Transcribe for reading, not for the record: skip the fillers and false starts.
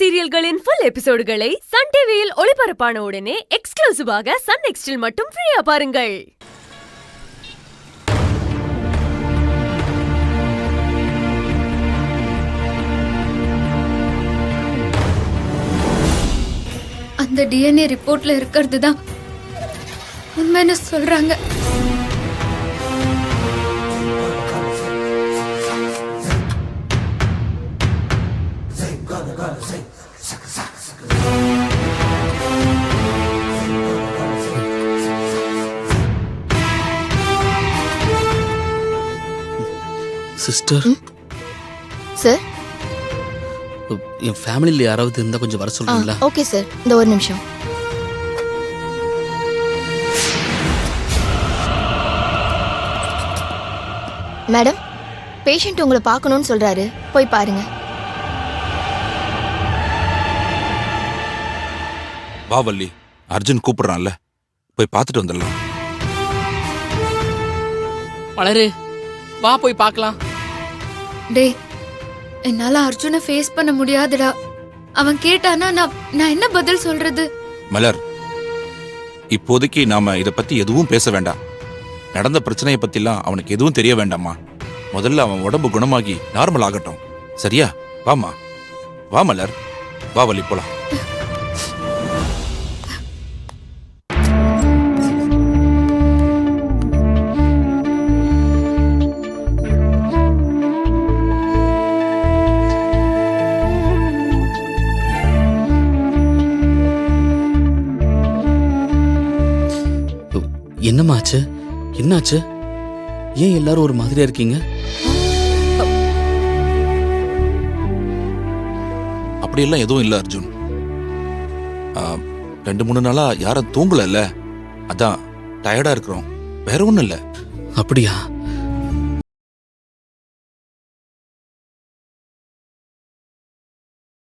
சீரியல்களின் full எபிசோடுகளை Sun டிவியில் ஒளிபரப்பான உடனே எக்ஸ்க்ளூசிவாக சன் நெக்ஸ்டில் மட்டும் ஃப்ரீயா பாருங்கள். அந்த டிஎன்ஏ ரிப்போர்ட்ல இருக்கிறது தான் உண்மைன்னு சொல்றாங்க. சிஸ்டர் சார், என் ஃபேமிலியில் யாராவது இருந்தால் கொஞ்சம் வர சொல்றீங்களா? ஓகே சார், இந்த ஒரு நிமிஷம். மேடம், பேஷண்ட் உங்களை பார்க்கணும்னு சொல்றாரு, போய் பாருங்க. வா வள்ளி, அர்ஜுன் கூப்பிடுறான்ல, போய் பார்த்துட்டு வந்துடலாம். மலரு, வா போய் பார்க்கலாம். டேய், என்னால அர்ஜுனை ஃபேஸ் பண்ண முடியாதுடா. அவன் கேட்டானா நான் என்ன பதில் சொல்றது? மலர், இப்போதைக்கு நாம இத பத்தி எதுவும் பேச வேண்டாம். நடந்த பிரச்சனையை பத்திலாம் அவனுக்கு எதுவும் தெரிய வேண்டாமா. முதல்ல அவன் உடம்பு குணமாகி நார்மல் ஆகட்டும். சரியா? வாமா, வா மலர், வா வள்ளி, போலாம். என்னமாச்சு? என்னாச்சு? ஏன் எல்லாரும் ஒரு மாதிரியா இருக்கீங்க? அப்படியெல்லாம் எதுவும் இல்ல அர்ஜுன். 2-3 நாளா யாரும் தூங்கல, அதான் டயர்டா இருக்கிறோம். வேற ஒண்ணும் இல்ல. அப்படியா?